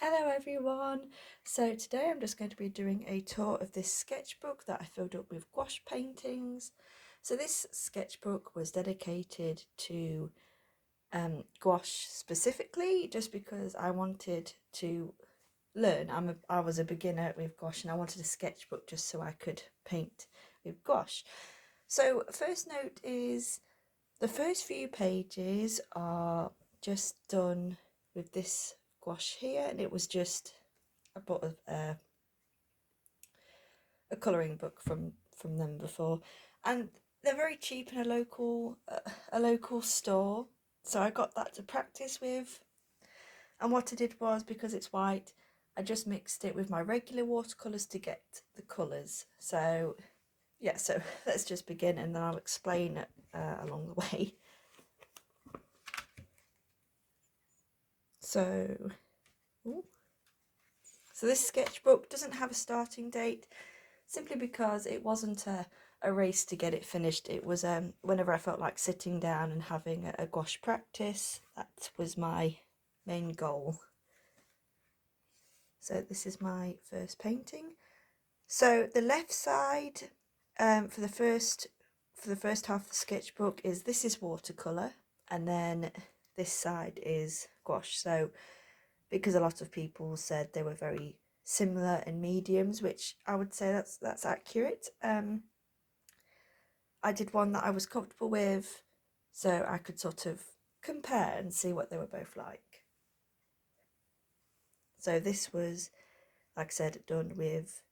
Hello everyone! So today I'm just going to be doing a tour of this sketchbook that I filled up with gouache paintings. So this sketchbook was dedicated to gouache specifically, just because I wanted to learn. I was a beginner with gouache and I wanted a sketchbook just so I could paint with gouache. So first note is the first few pages are just done with this gouache here, and it was just I bought a colouring book from them before, and they're very cheap in a local store, so I got that to practice with. And what I did was, because it's white, I just mixed it with my regular watercolours to get the colours. So yeah, so let's just begin and then I'll explain it along the way. So this sketchbook doesn't have a starting date, simply because it wasn't a race to get it finished. It was whenever I felt like sitting down and having a gouache practice. That was my main goal. So this is my first painting. So the left side for the first half of the sketchbook this is watercolour, and then this side is gouache. So because a lot of people said they were very similar in mediums, which I would say that's accurate. I did one that I was comfortable with, so I could sort of compare and see what they were both like. So this was, like I said, done with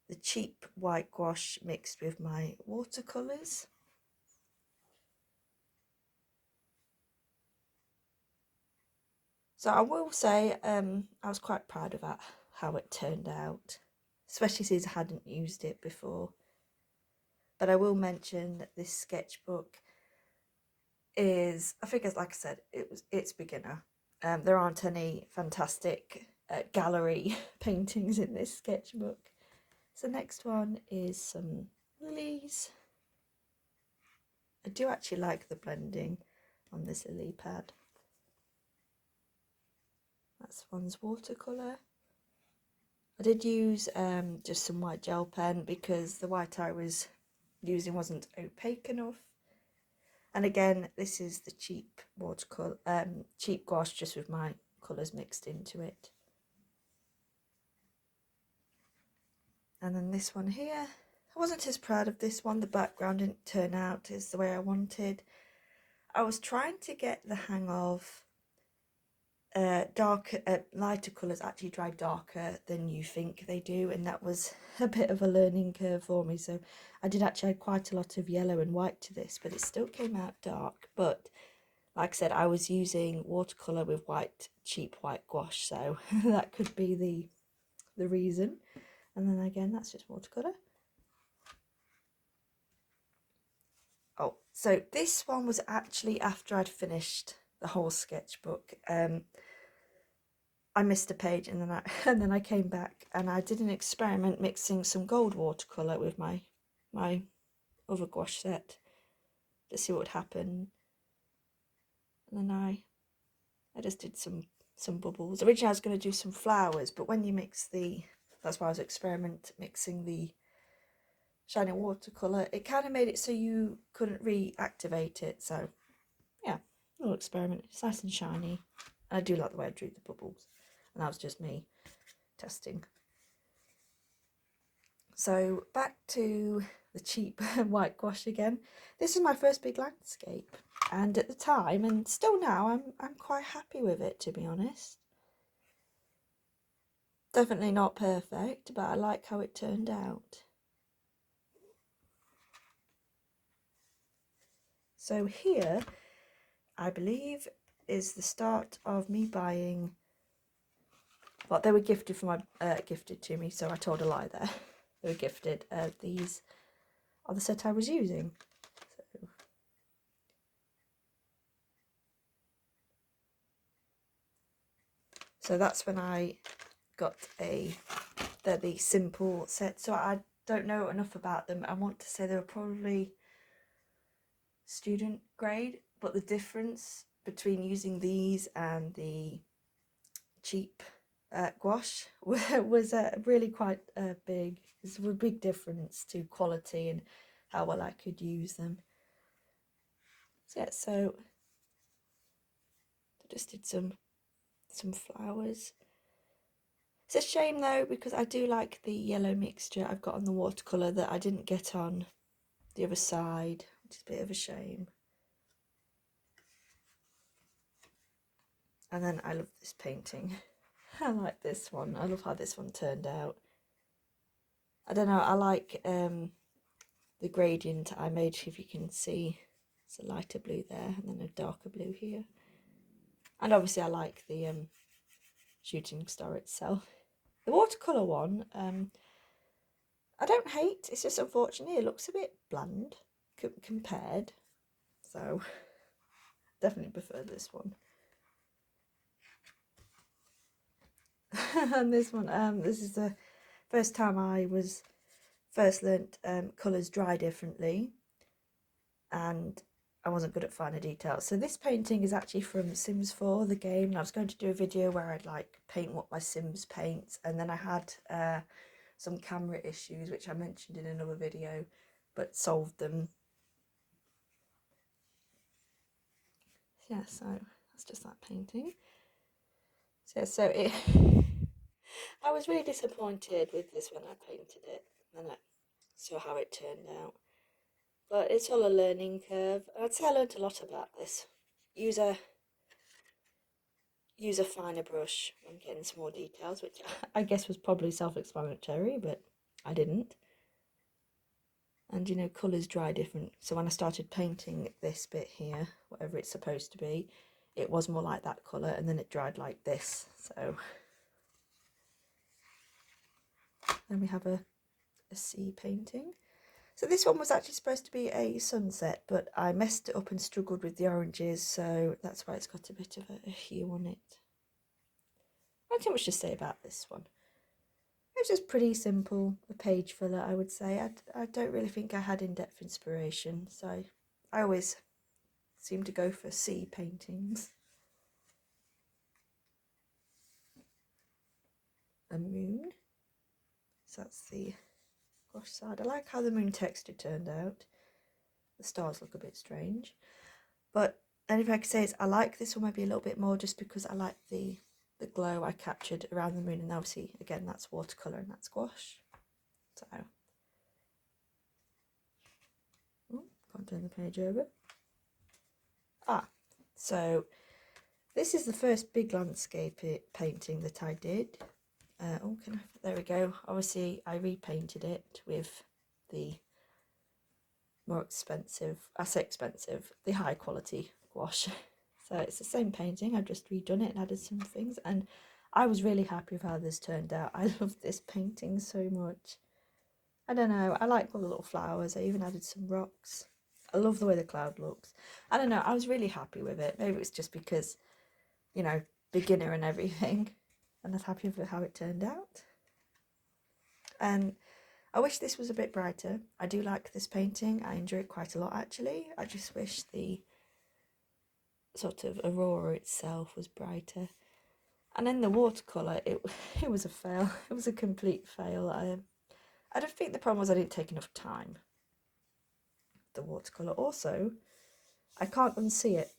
the cheap white gouache mixed with my watercolours. So I will say I was quite proud of how it turned out, especially since I hadn't used it before. But I will mention that this sketchbook is, I think, as like I said, it's beginner. There aren't any fantastic gallery paintings in this sketchbook. So next one is some lilies. I do actually like the blending on this lily pad. That's one's watercolour. I did use just some white gel pen because the white I was using wasn't opaque enough. And again, this is the cheap watercolour, cheap gouache, just with my colours mixed into it. And then this one here, I wasn't as proud of this one. The background didn't turn out as the way I wanted. I was trying to get the hang of lighter colours actually dry darker than you think they do, and that was a bit of a learning curve for me. So I did actually add quite a lot of yellow and white to this, but it still came out dark. But like I said, I was using watercolour with cheap white gouache, so that could be the reason. And then again, that's just watercolour. Oh, so this one was actually after I'd finished the whole sketchbook. I missed a page, and then I came back and I did an experiment mixing some gold watercolour with my other gouache set to see what would happen. And then I just did some bubbles. Originally I was going to do some flowers, but when you mix that's why I was mixing the shiny watercolour, it kind of made it so you couldn't reactivate it. So yeah, little experiment. It's nice and shiny. And I do like the way I drew the bubbles, and that was just me testing. So back to the cheap white gouache again. This is my first big landscape, and at the time, and still now, I'm quite happy with it, to be honest. Definitely not perfect, but I like how it turned out. So here, I believe, is the start of me buying. Well, they were gifted gifted to me, so I told a lie there. They were gifted. These are the set I was using. So that's when I got the simple set. So I don't know enough about them. I want to say they were probably student grade, but the difference between using these and the cheap gouache was really quite big. There's a big difference to quality and how well I could use them. So yeah, so I just did some flowers. It's a shame though, because I do like the yellow mixture I've got on the watercolour that I didn't get on the other side, which is a bit of a shame. And then I love this painting. I like this one. I love how this one turned out. I don't know, I like the gradient I made, if you can see. It's a lighter blue there and then a darker blue here. And obviously I like the shooting star itself. The watercolour one, I don't hate, it's just unfortunately it looks a bit bland compared. So definitely prefer this one. And this one, this is the first time I first learnt colours dry differently, and I wasn't good at finer details. So this painting is actually from Sims 4, the game, and I was going to do a video where I'd like paint what my Sims paints, and then I had some camera issues which I mentioned in another video, but solved them. Yeah, so that's just that painting. So it I was really disappointed with this when I painted it, and I saw how it turned out. But it's all a learning curve. I'd say I learned a lot about this. Use a finer brush when getting some more details, which I guess was probably self-explanatory, but I didn't. And you know, colours dry different. So when I started painting this bit here, whatever it's supposed to be, it was more like that colour, and then it dried like this. So then we have a sea painting. So this one was actually supposed to be a sunset, but I messed it up and struggled with the oranges, so that's why it's got a bit of a hue on it. Not too much to say about this one. It was just pretty simple, a page filler, I would say. I don't really think I had in-depth inspiration, so I always seem to go for sea paintings. A moon. So that's the gouache side. I like how the moon texture turned out. The stars look a bit strange. But anything I could say is I like this one maybe a little bit more just because I like the glow I captured around the moon, and obviously again that's watercolour and that's gouache. So can't turn the page over. So this is the first big landscape painting that I did. There we go. Obviously I repainted it with the more expensive, I say expensive, the high quality gouache. So it's the same painting, I've just redone it and added some things, and I was really happy with how this turned out. I love this painting so much. I don't know, I like all the little flowers. I even added some rocks. I love the way the cloud looks. I don't know, I was really happy with it. Maybe it's just because, you know, beginner and everything, and I was happy with how it turned out. And I wish this was a bit brighter. I do like this painting. I enjoy it quite a lot actually. I just wish the sort of aurora itself was brighter. And then the watercolour, it was a fail. It was a complete fail. I don't think the problem was I didn't take enough time. The watercolour. Also, I can't unsee it.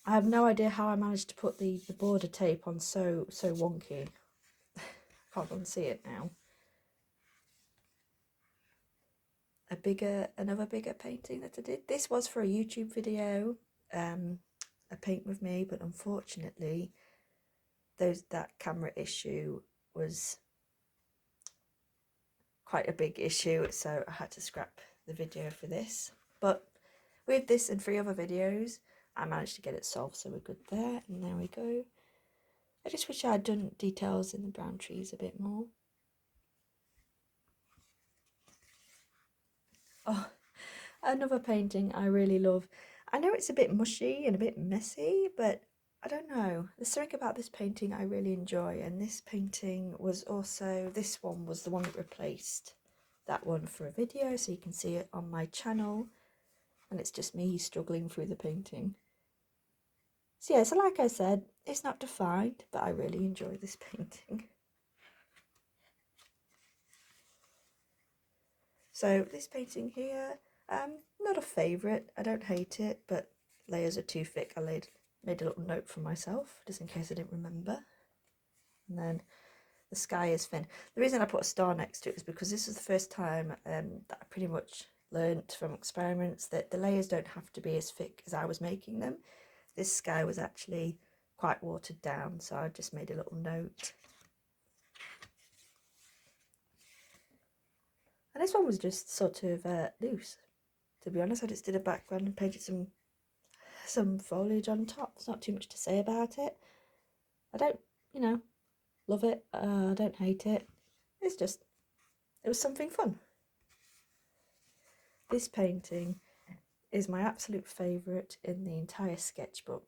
I have no idea how I managed to put the border tape on so wonky. Can't unsee it now. Another bigger painting that I did. This was for a YouTube video, a paint with me, but unfortunately that camera issue was quite a big issue, so I had to scrap the video for this. But with this and 3 other videos, I managed to get it solved, so we're good there. And there we go. I just wish I had done details in the brown trees a bit more. Oh, another painting I really love. I know it's a bit mushy and a bit messy, but I don't know. There's something about this painting I really enjoy, and this painting was also, this one was the one that replaced that one for a video, so you can see it on my channel, and it's just me struggling through the painting. So yeah, so like I said, it's not defined, but I really enjoy this painting. So this painting here, not a favourite. I don't hate it, but layers are too thick. I made a little note for myself, just in case I didn't remember. And then the sky is thin. The reason I put a star next to it is because this is the first time that I pretty much learnt from experiments that the layers don't have to be as thick as I was making them. This sky was actually quite watered down, so I just made a little note. And this one was just sort of loose, to be honest. I just did a background and painted some foliage on top. There's not too much to say about it. I don't, love it. I don't hate it. It's just, it was something fun. This painting is my absolute favourite in the entire sketchbook,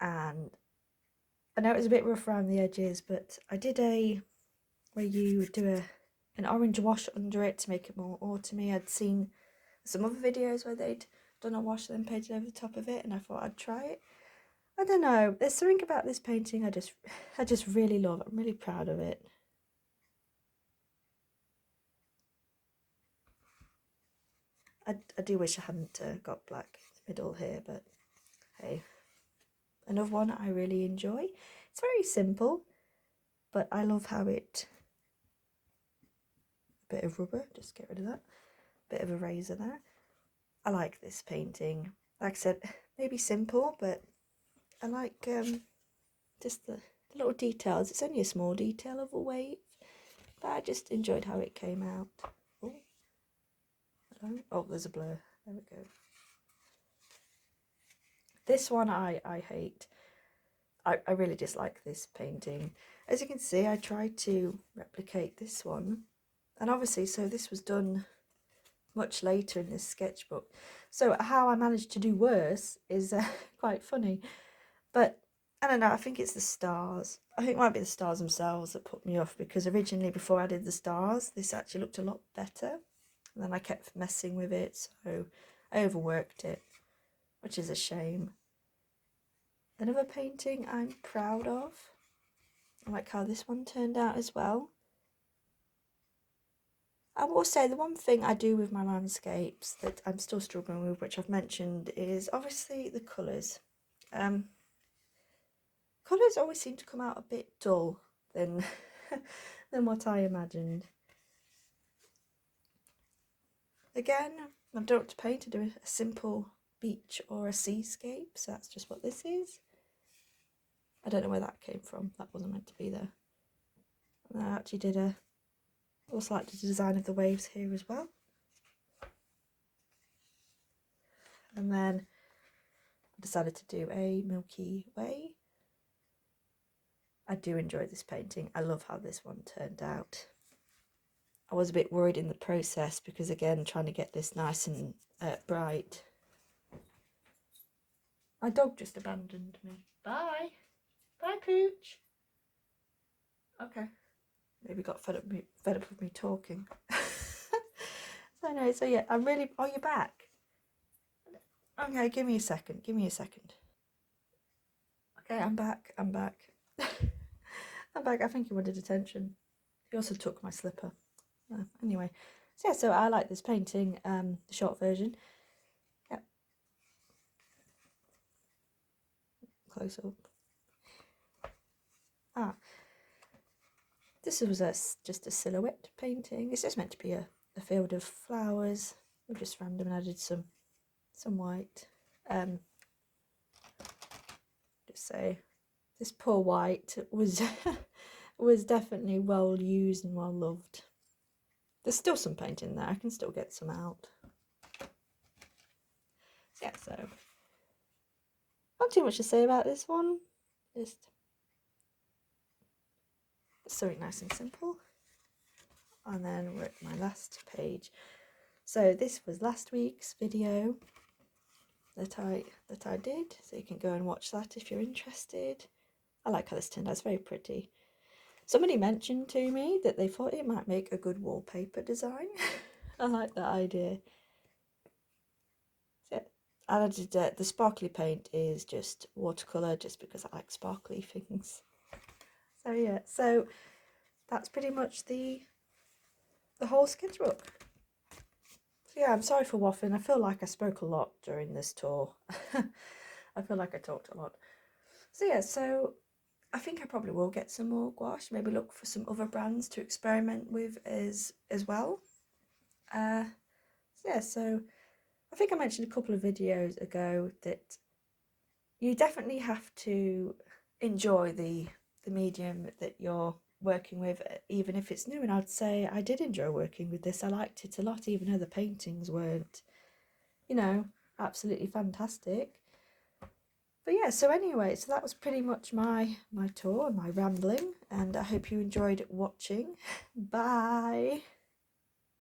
and I know it was a bit rough around the edges, but I did where you would do an orange wash under it to make it more autumny. I'd seen some other videos where they'd done a wash then painted over the top of it, and I thought I'd try it. I don't know, there's something about this painting I just really love. I'm really proud of it. I do wish I hadn't got black middle here, but hey. Another one I really enjoy. It's very simple, but I love how it, a bit of rubber, just get rid of that, bit of eraser there. I like this painting. Like I said, maybe simple, but I like just the little details. It's only a small detail of a wave, but I just enjoyed how it came out. Oh, hello. Oh, there's a blur. There we go. This one I hate. I really dislike this painting. As you can see, I tried to replicate this one, and obviously, so this was done much later in this sketchbook. So how I managed to do worse is quite funny. But I don't know, I think it's the stars. I think it might be the stars themselves that put me off, because originally before I did the stars, this actually looked a lot better. And then I kept messing with it, so I overworked it, which is a shame. Another painting I'm proud of. I like how this one turned out as well. I will say the one thing I do with my landscapes that I'm still struggling with, which I've mentioned, is obviously the colours. Colours always seem to come out a bit dull than than what I imagined. Again, I don't want to paint to do a simple beach or a seascape, so that's just what this is. I don't know where that came from. That wasn't meant to be there. And I actually did also like the design of the waves here as well. And then I decided to do a Milky Way. I do enjoy this painting. I love how this one turned out. I was a bit worried in the process because, again, trying to get this nice and bright. My dog just abandoned me. Bye. Bye, Pooch. Okay. Maybe got fed up with me talking. So anyway, so yeah, I'm really... Oh, you're back? Okay, give me a second. Give me a second. Okay, I'm back. I'm back. I'm back. I think he wanted attention. He also took my slipper. Anyway, so yeah, so I like this painting, the short version. Yep. Close up. This was just a silhouette painting. It's just meant to be a field of flowers. We're just random and added some white. Just say this poor white was was definitely well used and well loved. There's still some paint in there. I can still get some out. Yeah, so not too much to say about this one. Just something nice and simple. And then we're at my last page. So this was last week's video that I did, so you can go and watch that if you're interested. I like how this turned out. It's very pretty. Somebody mentioned to me that they thought it might make a good wallpaper design. I like that idea. So added the sparkly paint is just watercolour, just because I like sparkly things. So yeah, so that's pretty much the whole sketchbook. So yeah, I'm sorry for waffling. I feel like I spoke a lot during this tour. I feel like I talked a lot. So yeah, so I think I probably will get some more gouache, maybe look for some other brands to experiment with as well. Yeah, so I think I mentioned a couple of videos ago that you definitely have to enjoy the medium that you're working with, even if it's new. And I'd say I did enjoy working with this. I liked it a lot, even though the paintings weren't, you know, absolutely fantastic. But yeah, so anyway, so that was pretty much my tour and my rambling, and I hope you enjoyed watching. Bye.